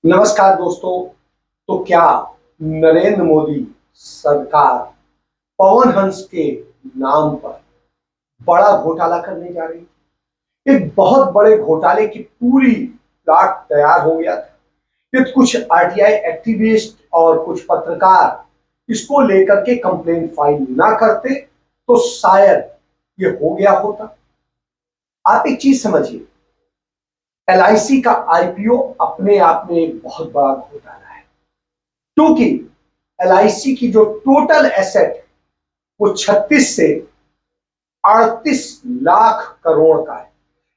नमस्कार दोस्तों। तो क्या नरेंद्र मोदी सरकार पवन हंस के नाम पर बड़ा घोटाला करने जा रही है? एक बहुत बड़े घोटाले की पूरी प्लाट तैयार हो गया था। ये कुछ आरटीआई एक्टिविस्ट और कुछ पत्रकार इसको लेकर के कंप्लेंट फाइल ना करते तो शायद ये हो गया होता। आप एक चीज समझिए, एलआईसी का आईपीओ अपने आप में एक बहुत बड़ा घोटाला है, क्योंकि एलआईसी की जो टोटल एसेट वो 36 से 38 लाख करोड़ का है।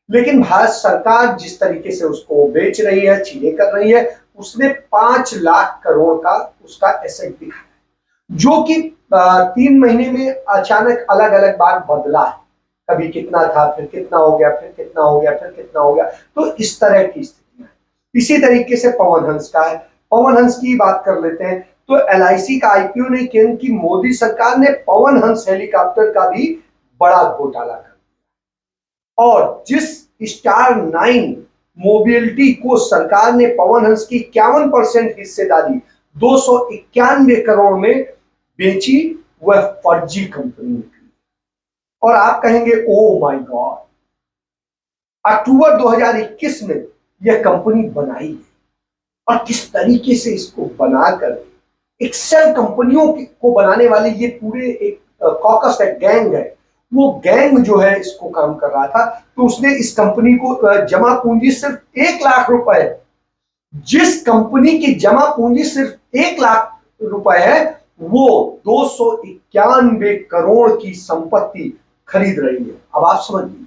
लेकिन भारत सरकार जिस तरीके से उसको बेच रही है, चीजें कर रही है, उसने 5 लाख करोड़ का उसका एसेट दिखा है, जो कि 3 महीने में अचानक अलग अलग बार बदला है। कभी कितना था, फिर कितना हो गया, फिर कितना हो गया, फिर कितना हो गया। तो इस तरह की स्थितियां है। इसी तरीके से पवन हंस का है। पवन हंस की बात कर लेते हैं। तो एलआईसी का आईपीओ ने किया कि मोदी सरकार ने पवन हंस हेलीकॉप्टर का भी बड़ा घोटाला कर दिया। और जिस स्टार 9 मोबिलिटी को सरकार ने पवन हंस की 51% हिस्सेदारी 291 करोड़ में बेची, वह फर्जी कंपनी थी। और आप कहेंगे ओ माय गॉड, अक्टूबर 2021 में यह कंपनी बनाई है और किस तरीके से इसको बनाकर एक्सेल कंपनियों को बनाने वाले ये पूरे एक कॉकस है, गैंग है। वो गैंग जो है इसको काम कर रहा था। तो उसने इस कंपनी को जमा पूंजी सिर्फ 1 लाख रुपए, जिस कंपनी की जमा पूंजी सिर्फ 1 लाख रुपए है, वो 291 करोड़ की संपत्ति खरीद रही है। अब आप समझिए।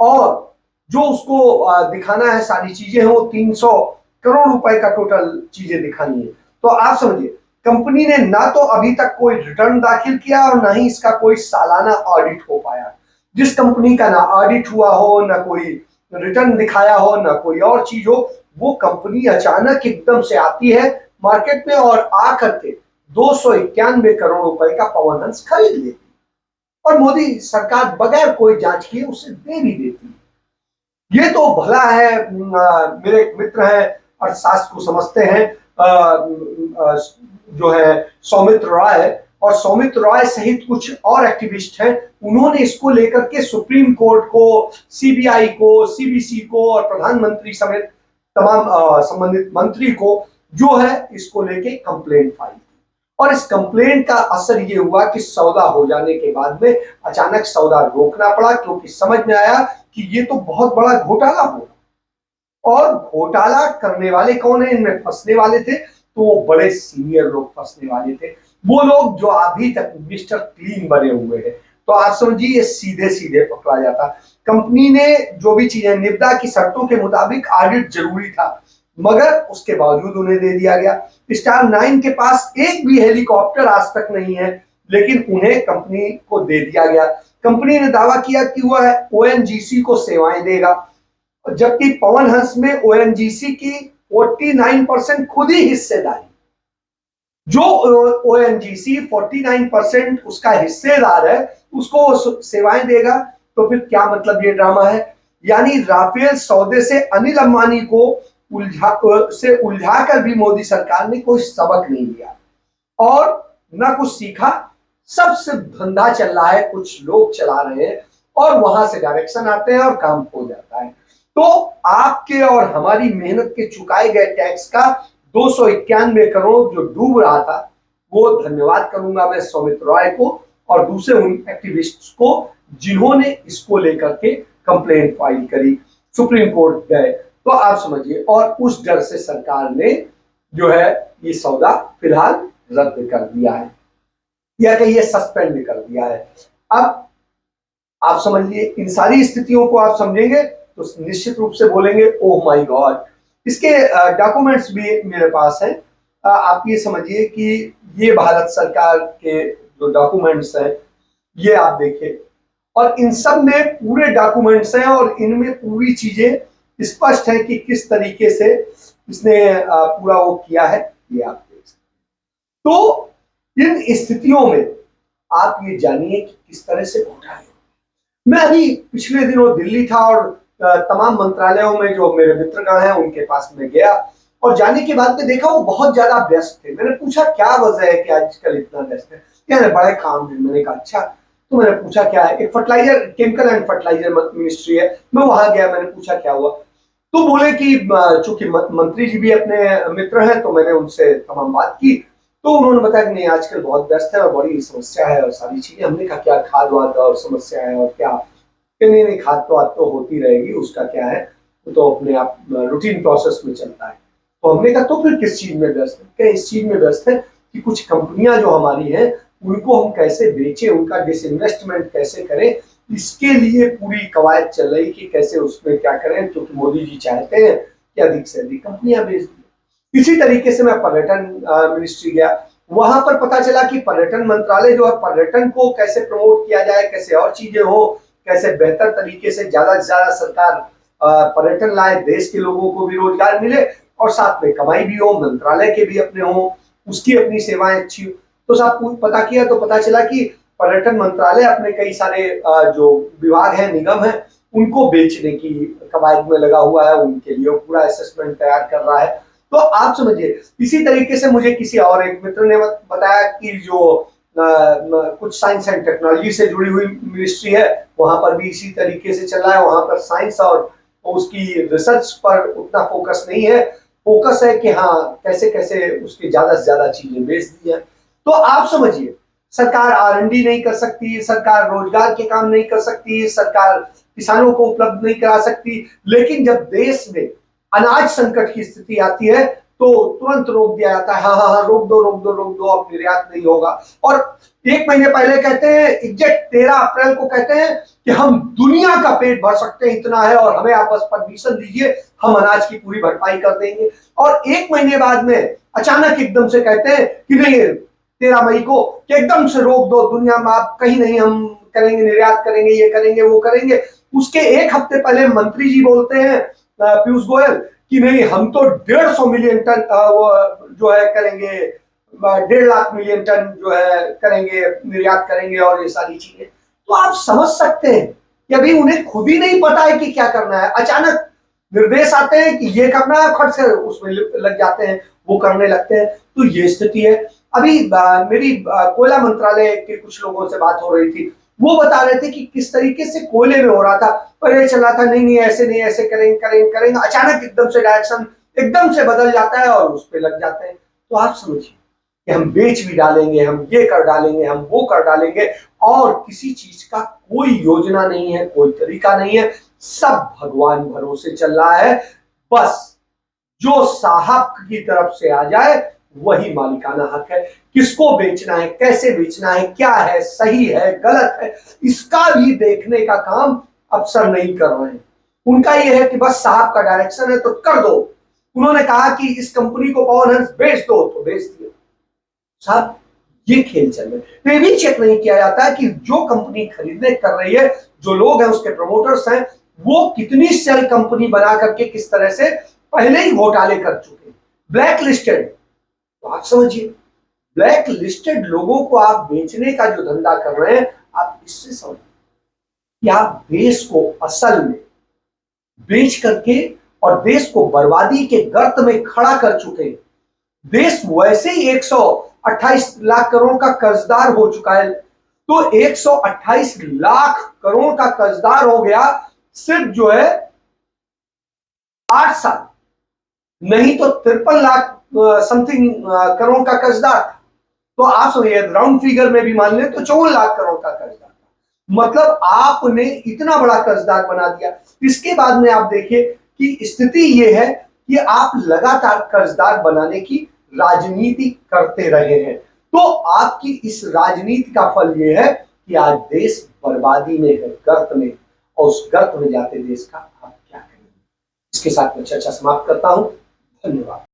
और जो उसको दिखाना है, सारी चीजें हैं, वो 300 करोड़ रुपए का टोटल चीजें दिखानी है। तो आप समझिए, कंपनी ने ना तो अभी तक कोई रिटर्न दाखिल किया और ना ही इसका कोई सालाना ऑडिट हो पाया। जिस कंपनी का ना ऑडिट हुआ हो, ना कोई रिटर्न दिखाया हो, ना कोई और चीज हो, वो कंपनी अचानक एकदम से आती है मार्केट में और आकर के 291 करोड़ रुपए का पवन हंस खरीद लेती। और मोदी सरकार बगैर कोई जांच किए उसे दे भी देती। ये तो भला है। मेरे एक मित्र हैं, अर्थशास्त्र को समझते हैं, जो है सौमित्र रॉय, और सौमित्र रॉय सहित कुछ और एक्टिविस्ट हैं। उन्होंने इसको लेकर के सुप्रीम कोर्ट को, सीबीआई को, सीबीसी को और प्रधानमंत्री समेत तमाम संबंधित मंत्री को जो है इसको लेके कंप्लेंट फाइल की। और इस कंप्लेंट का असर ये हुआ कि सौदा हो जाने के बाद में अचानक सौदा रोकना पड़ा, क्योंकि समझ में आया कि ये तो बहुत बड़ा घोटाला होगा। और घोटाला करने वाले कौन है, इनमें फंसने वाले थे तो वो बड़े सीनियर लोग फंसने वाले थे, वो लोग जो अभी तक मिस्टर क्लीन बने हुए हैं। तो आप समझिए, ये सीधे सीधे पकड़ा जाता। कंपनी ने जो भी चीजें, निविदा की शर्तों के मुताबिक ऑडिट जरूरी था, मगर उसके बावजूद उन्हें दे दिया गया। स्टार 9 के पास एक भी हेलीकॉप्टर आज तक नहीं है, लेकिन उन्हें कंपनी को दे दिया गया। कंपनी ने दावा किया कि वह ओएनजीसी को सेवाएं देगा, जबकि पवन हंस में ओएनजीसी की 49% खुद ही हिस्सेदारी। जो ओएनजीसी 49% उसका हिस्सेदार है, उसको सेवाएं देगा। तो फिर क्या मतलब ये ड्रामा है? यानी राफेल सौदे से अनिल अंबानी को उलझा कर भी मोदी सरकार ने कोई सबक नहीं लिया और ना कुछ सीखा। सब सिर्फ धंधा चल रहा है, कुछ लोग चला रहे हैं और वहां से डायरेक्शन आते हैं और काम हो जाता है। तो आपके और हमारी मेहनत के चुकाए गए टैक्स का 291 करोड़ जो डूब रहा था, वो धन्यवाद करूंगा मैं सौमित्र रॉय को और दूसरे उन एक्टिविस्ट्स को जिन्होंने इसको लेकर के कंप्लेंट फाइल करी, सुप्रीम कोर्ट गए। तो आप समझिए, और उस डर से सरकार ने जो है ये सौदा फिलहाल रद्द कर दिया है, या कि ये सस्पेंड कर दिया है। अब आप समझिए, इन सारी स्थितियों को आप समझेंगे तो निश्चित रूप से बोलेंगे ओह माय गॉड। इसके डॉक्यूमेंट्स भी मेरे पास हैं। आप ये समझिए कि ये भारत सरकार के जो डॉक्यूमेंट्स हैं, ये आप देखिए, और इन सब में पूरे डॉक्यूमेंट्स हैं और इनमें पूरी चीजें स्पष्ट है कि किस तरीके से इसने पूरा वो किया है, ये आप देख सकते। तो इन स्थितियों में आप ये जानिए कि किस तरह से घोटाले। मैं अभी पिछले दिनों दिल्ली था और तमाम मंत्रालयों में जो मेरे मित्रगण हैं उनके पास में गया। और जाने के बाद में देखा वो बहुत ज्यादा व्यस्त थे। मैंने पूछा क्या वजह है कि आजकल इतना व्यस्त है? कह रहे बड़े काम है। मैंने कहा अच्छा। तो मैंने पूछा क्या है? एक fertiliser, chemical and fertiliser ministry है। मैं वहां गया, मैंने पूछा क्या हुआ। तो बोले कि चूंकि मंत्री जी भी अपने मित्र हैं, तो मैंने उनसे तमाम बात की। तो उन्होंने बताया कि नहीं आजकल बहुत व्यस्त है और बड़ी समस्या है और सारी चीजें। हमने कहा क्या खाद वाद और समस्या है और क्या? कि नहीं नहीं, खाद तो आज तो होती रहेगी, उसका क्या है, वो तो अपने आप रूटीन प्रोसेस में चलता है। तो हमने कहा तो फिर किस चीज में व्यस्त है? क्या इस चीज में व्यस्त है कि कुछ कंपनियां जो हमारी हैं उनको हम कैसे बेचें, उनका डिसइन्वेस्टमेंट कैसे करें, इसके लिए पूरी कवायद चल रही कि कैसे उसमें क्या करें, क्योंकि मोदी जी चाहते हैं कि अधिक से अधिक कंपनियां बेच दें। इसी तरीके से मैं पर्यटन मिनिस्ट्री गया। वहां पर पता चला कि पर्यटन मंत्रालय जो है, पर्यटन को कैसे प्रमोट किया जाए, कैसे और चीजें हो, कैसे बेहतर तरीके से ज्यादा सरकार पर्यटन लाए, देश के लोगों को भी रोजगार मिले और साथ में कमाई भी हो, मंत्रालय के भी अपने हो, उसकी अपनी सेवाएं अच्छी हो। तो सब पता किया तो पता चला कि पर्यटन मंत्रालय अपने कई सारे जो विभाग है, निगम है, उनको बेचने की कवायद में लगा हुआ है, उनके लिए पूरा असेसमेंट तैयार कर रहा है। तो आप समझिए, इसी तरीके से मुझे किसी और एक मित्र ने बताया कि जो कुछ साइंस एंड टेक्नोलॉजी से जुड़ी हुई मिनिस्ट्री है, वहां पर भी इसी तरीके से चल रहा है। वहां पर साइंस और उसकी रिसर्च पर उतना फोकस नहीं है। फोकस है कि हाँ कैसे कैसे उसकी ज्यादा से ज्यादा चीजें बेच दी है। तो आप समझिए, सरकार R&D नहीं कर सकती, सरकार रोजगार के काम नहीं कर सकती, सरकार किसानों को उपलब्ध नहीं करा सकती, लेकिन जब देश में अनाज संकट की स्थिति आती है तो तुरंत रोक दिया जाता है। हाँ हाँ हाँ, रोक दो रोक दो रोक दो, अब निर्यात नहीं होगा। और 1 महीने पहले कहते हैं, एग्जैक्ट 13 अप्रैल को कहते हैं कि हम दुनिया का पेट भर सकते हैं, इतना है, और हमें आप बस परमिशन दीजिए, हम अनाज की पूरी भरपाई कर देंगे। और 1 महीने बाद में अचानक एकदम से कहते हैं कि नहीं, 13 मई को, कि एकदम से रोक दो, दुनिया में आप कहीं नहीं हम करेंगे, निर्यात करेंगे, ये करेंगे वो करेंगे। उसके 1 हफ्ते पहले मंत्री जी बोलते हैं, पीयूष गोयल, कि नहीं हम तो 150 मिलियन टन जो है करेंगे, 1.5 लाख मिलियन टन जो है करेंगे, निर्यात करेंगे और ये सारी चीजें। तो आप समझ सकते हैं कि अभी उन्हें खुद ही नहीं पता है कि क्या करना है। अचानक निर्देश आते हैं कि ये करना है, खट से उसमें लग जाते हैं, वो करने लगते हैं। तो ये स्थिति है। अभी मेरी कोयला मंत्रालय के कुछ लोगों से बात हो रही थी, वो बता रहे थे कि किस तरीके से कोयले में हो रहा था। पहले चल रहा था नहीं नहीं ऐसे नहीं, ऐसे करेंगे करेंगे करेंगे, अचानक एकदम से डायरेक्शन एकदम से बदल जाता है और उस पर लग जाते हैं। तो आप समझिए कि हम बेच भी डालेंगे, हम ये कर डालेंगे, हम वो कर डालेंगे, और किसी चीज का कोई योजना नहीं है, कोई तरीका नहीं है, सब भगवान भरोसे चल रहा है। बस जो साहब की तरफ से आ जाए वही मालिकाना हक है। किसको बेचना है, कैसे बेचना है, क्या है, सही है गलत है, इसका भी देखने का काम अफसर नहीं कर रहे हैं। उनका यह है कि बस साहब का डायरेक्शन है तो कर दो। उन्होंने कहा कि इस कंपनी को पावर हाउस बेच दो तो बेच दिया। साहब ये खेल चल रहे, तो ये भी चेक नहीं किया जाता है कि जो कंपनी खरीदने कर रही है, जो लोग हैं उसके प्रमोटर्स हैं, वो कितनी सेल कंपनी बना करके किस तरह से पहले ही घोटाले कर चुके हैं, ब्लैक लिस्टेड। तो आप समझिए, ब्लैक लिस्टेड लोगों को आप बेचने का जो धंधा कर रहे हैं, आप इससे समझिए कि आप देश को असल में बेच करके और देश को बर्बादी के गर्त में खड़ा कर चुके हैं। देश वैसे ही 128 लाख करोड़ का कर्जदार हो चुका है। तो 128 लाख करोड़ का कर्जदार हो गया सिर्फ जो है 8 साल, नहीं तो 53 लाख समथिंग करोड़ का कर्जदार। तो आप समझिए, राउंड फिगर में भी मान लें तो 54 लाख करोड़ का कर्जदार। मतलब आपने इतना बड़ा कर्जदार बना दिया। इसके बाद में आप देखिए कि स्थिति यह है कि आप लगातार कर्जदार बनाने की राजनीति करते रहे हैं। तो आपकी इस राजनीति का फल यह है कि आज देश बर्बादी में है, गर्त में, और उस गर्त में जाते देश का आप क्या करेंगे। इसके साथ मैं चर्चा समाप्त करता हूं। धन्यवाद।